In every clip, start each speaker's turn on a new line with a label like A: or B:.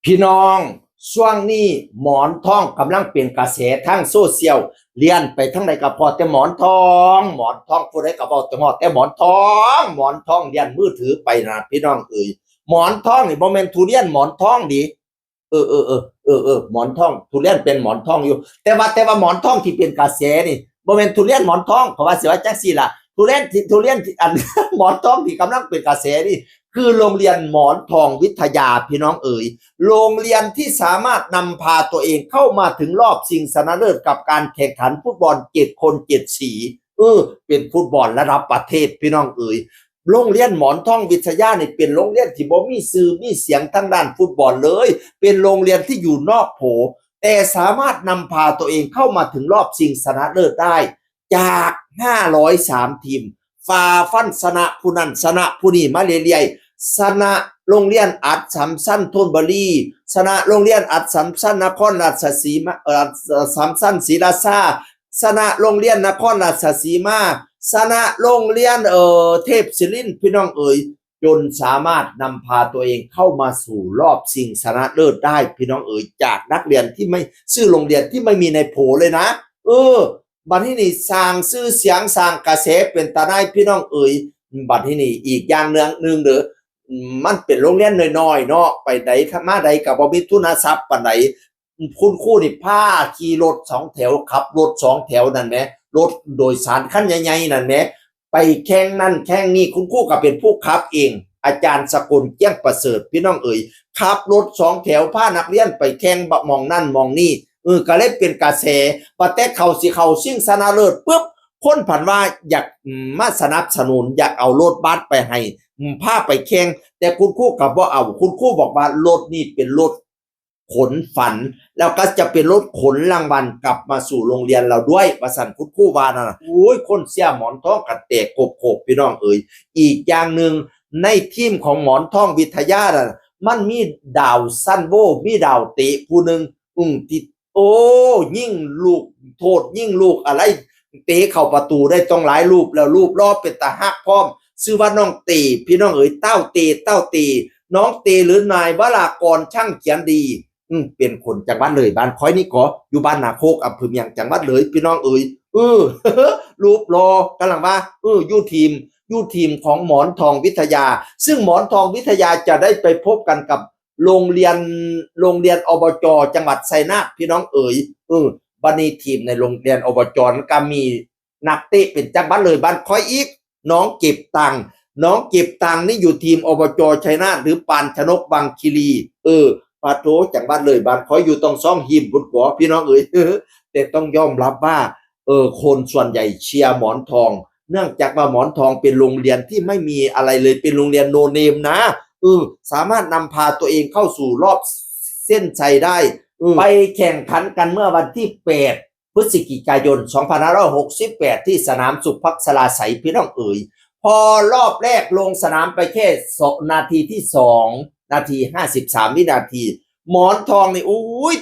A: พี่น้องช่วงนี้หมอนทองกำลังเป็นกระแสทั้งโซเชียลเลียนไปทั้งใดก็พอแต่หมอนทองหมอนทองผู้ใดก็พอแต่หมอนทองหมอนทองเลียนมือถือไปนะพี่น้องเอ๋ยหมอนทองนี่บ่แม่นทุเรียนหมอนทองดิหมอนทองทุเรียนเป็นหมอนทองอยู่แต่ว่าหมอนทองที่เป็นกระแสนี่บ่แม่นทุเรียนหมอนทองเพราะว่าสิว่าจังซี่ล่ะทุเรียนที่อัน หมอนทองที่กำลังเป็นกระแสนี่คือโรงเรียนหมอนทองวิทยาพี่น้องเอ๋ยโรงเรียนที่สามารถนำพาตัวเองเข้ามาถึงรอบชิงชนะเลิศกับการแข่งขันฟุตบอล7 คน 7 สีเป็นฟุตบอลระดับประเทศพี่น้องเอ๋ยโรงเรียนหมอนทองวิทยานี่เป็นโรงเรียนที่บ่มีสื่อมีเสียงทางด้านฟุตบอลเลยเป็นโรงเรียนที่อยู่นอกโผแต่สามารถนำพาตัวเองเข้ามาถึงรอบชิงชนะเลิศได้จาก503ทีมฝ่าฟันชนะผู้นั้นชนะผู้นี้มาเรื่อยๆชนะโรงเรียนอัดสำสั้นธนบุรีชนะโรงเรียนอัดสำสั้นนครราชสีมาสำสั้นศรีราชาชนะโรงเรียนนครราชสีมาชนะโรงเรียนเทพศิรินทร์พี่น้องเอ๋ยจนสามารถนำพาตัวเองเข้ามาสู่รอบชิงชนะเลิศได้พี่น้องเอ๋ยจากนักเรียนที่ไม่ชื่อโรงเรียนที่ไม่มีในโผเลยนะบัดที่นี่สร้างชื่อเสียงสร้างกระแสเป็นตาได้พี่น้องเอ๋ยบัดที่นี่อีกอย่างหนึ่งเด้อมันเป็นโรงเรียนน้อยๆเนาะไปไหนมาใดก็บ่มีทุนทรัพย์ปานใดคุณครูนี่พาขี่รถ2 แถวขับรถ2 แถวนั่นแหมรถโดยสารคันใหญ่ๆนั่นแหมไปแข่งนั่นแข่งนี่คุณครูก็เป็นผู้ขับเองอาจารย์สกลเกี้ยงประเสริฐพี่น้องเอ๋ยขับรถ2 แถวพานักเรียนไปแข่งมองนั่นมองนี่ก็เลยเป็นกระแสว่าแต่เขาสิเข้าชิงชนะเลิศปุ๊บคนผันว่าอยากมาสนับสนุนอยากเอารถบัสไปให้พาไปแข่งแต่คุณครูก็บ่เอาคุณครูบอกว่ารถนี่เป็นรถขนฝันแล้วก็จะเป็นรถขนรางวัลกลับมาสู่โรงเรียนเราด้วยว่าซั่นคุณครูว่านั่นน่ะโอ้ยคนเสียหมอนทองก็แตกโกบๆพี่น้องเอ๋ยอีกอย่างนึงในทีมของหมอนทองวิทยาน่ะมันมีดาวซันโวมีดาวเตะผู้นึงที่ยิ่งลูกโทษยิ่งลูกอะไรเตะเข้าประตูได้ต้องหลายรูปแล้วรูปรอบเป็นตาฮักพร้อมชื่อว่าน้องเตพี่น้องเอ๋ยเต้าเตน้องเตหรือนายวรากรช่างเขียนดีเป็นคนจังหวัดเลยบ้านค้อยนี่ก็อยู่บ้านนาโคกอำเภอเมียงจังหวัดเลยพี่น้องเอ๋ยรูปรอกำลังว่าอยู่ทีมของหมอนทองวิทยาซึ่งหมอนทองวิทยาจะได้ไปพบกันกับโรงเรียนอบจจังหวัดชัยนาทพี่น้องเอ๋ยบัดนี้ทีมในโรงเรียนอบจก็มีนักเตะเป็นจังหวัดเลยบ้านค้อยอีกน้องเก็บตังนี่อยู่ทีมอบจชัยนาทหรือปานชนกบางคีรีปาโถจังหวัดเลยบ้านค้อยอยู่ต้องซ่องหิมบุญหัวพี่น้องเอ๋ยแต่ต้องยอมรับว่าคนส่วนใหญ่เชียร์หมอนทองเนื่องจากว่าหมอนทองเป็นโรงเรียนที่ไม่มีอะไรเลยเป็นโรงเรียนโนเนมนะสามารถนำพาตัวเองเข้าสู่รอบเส้นชัยได้ไปแข่งขันกันเมื่อวันที่8 พฤศจิกายน 2568 ที่สนามสุพักษราไสยพี่น้องเอ๋ยพอรอบแรกลงสนามไปแค่นาทีที่2 นาที 53 วินาทีหมอนทองนี่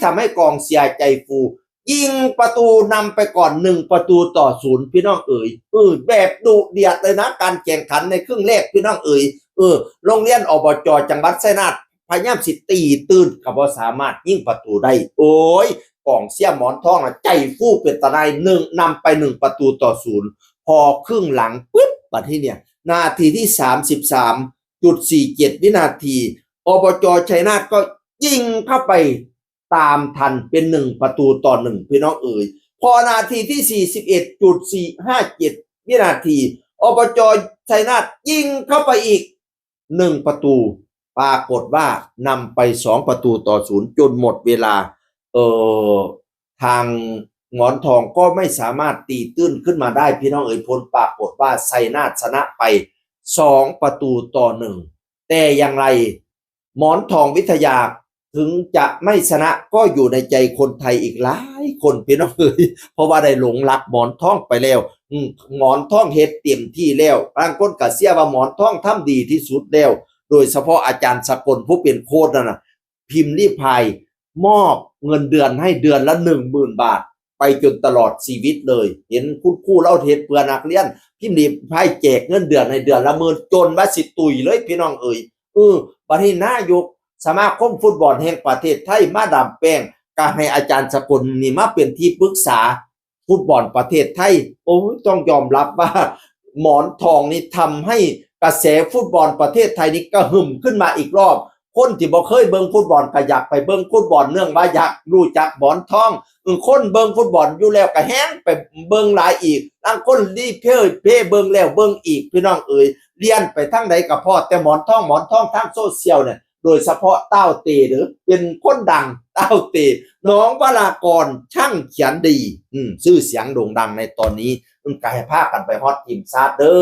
A: ทำให้กองเชียร์ใจฟูยิงประตูนำไปก่อน1-0พี่น้องเอ๋ยแบบดุเดือดเลยนะการแข่งขันในครึ่งแรกพี่น้องเอ๋ยโรงเรียนอบจจังหวัดชัยนาทพยายามสิตีตื่นก็บ่สามารถยิงประตูได้กองเชียร์หมอนทองใจฟูเป็นตะไดนำไป1-0พอครึ่งหลังปึ๊บบัดนี้เนี่ยนาทีที่ 33.47 วินาทีอบจชัยนาทก็ยิงเข้าไปตามทันเป็น1-1พี่น้องเอ๋ยพอนาทีที่ 41.457 วินาทีอบจชัยนาทยิงเข้าไปอีก1 ประตูปรากฏว่านำไป2-0จนหมดเวลาทางหมอนทองก็ไม่สามารถตีตื้นขึ้นมาได้พี่น้องเอ๋ยผลปรากฏว่าชัยนาทชนะไป2-1แต่อย่างไรหมอนทองวิทยาถึงจะไม่ชนะก็อยู่ในใจคนไทยอีกหลายคนพี่น้องเอ๋ยเพราะว่าได้หลงรักหมอนทองไปแล้วหมอนทองเฮ็ดเต็มที่แล้วบางคนก็เชื่อว่าหมอนทองทำดีที่สุดแล้วโดยเฉพาะอาจารย์สกลผู้เป็นโค้ชนั่นน่ะพิมพ์รีพายมอบเงินเดือนให้เดือนละ 10,000 บาทไปจนตลอดชีวิตเลยเห็นคุณครูเล่าเทศเพื่อนักเรียนพิมพ์รีพายแจกเงินเดือนให้เดือนละ 10,000จนว่าสิตุยเลยพี่น้องเอ๋ยบัดนี้นายก สมาคมฟุตบอลแห่งประเทศไทยมาดามแป้งก็ให้อาจารย์สกลนี่มาเป็นที่ปรึกษาฟุตบอลประเทศไทยโอ้ยต้องยอมรับว่าหมอนทองนี่ทำให้กระแสฟุตบอลประเทศไทยนี่ก็หึ่มขึ้นมาอีกรอบคนที่บ่เคยเบิ่งฟุตบอลก็อยากไปเบิ่งฟุตบอลเนื่องว่าอยากรู้จักหมอนทองคนเบิ่งฟุตบอลอยู่แล้วก็แฮงไปเบิ่งหลายอีกบางคนรีเพย์เบิ่งแล้วเบิ่งอีกพี่น้องเอ๋ยเรียนไปทางใดก็พอแต่หมอนทองทางโซเชียลเนี่ยโดยเฉพาะเต้าเตหรือเป็นคนดังเต้าเตน้องวรากรช่างเขียนดีชื่อเสียงโด่งดังในตอนนี้ก็ให้พากันไปฮอดทีมชาติเด้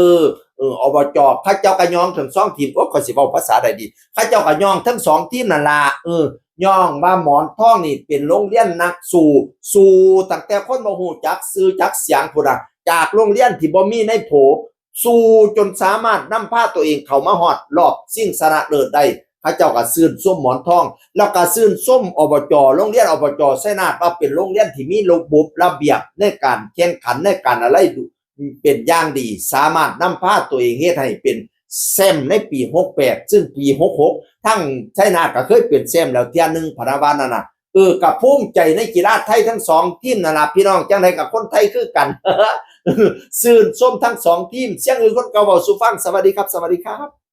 A: ออบจข้าเจ้ากะยองทั้งสองทีมก็สิเว้าภาษาใดดีข้าเจ้ากะยองทั้งสองทีมนั่นล่ะย่องว่าหมอนทองนี่เป็นโรงเรียนนักสู่ตั้งแต่คนบ่ฮู้จักชื่อจักเสียงพุ่นน่ะจากโรงเรียนที่บ่มีในโผสู่จนสามารถนำพาตัวเองเข้ามาฮอดรอบชิงชนะเลิศได้ข้าเจ้าก็ชื่นชมหมอนทองแล้วก็ชื่นชมอบจโรงเรียนอบจไชยนาทว่าเป็นโรงเรียนที่มีระบบระเบียบในการแข่งขันในการอะไรเป็นอย่างดีสามารถนำพาตัวเองเฮ็ดให้เป็นแชมป์ในปี68ซึ่งปี66ทั้งไชยนาทก็เคยเป็นแชมป์แล้วเที่ยนึงพะนะว่านั่นน่ะก็ภูมิใจในกีฬาไทยทั้งสองทีมนั่นล่ะพี่น้องจังได๋กับคนไทยคือกันชื่นชมทั้งสองทีมเสียงอื่นคนเก่าเว้าสู่ฟังสวัสดีครับ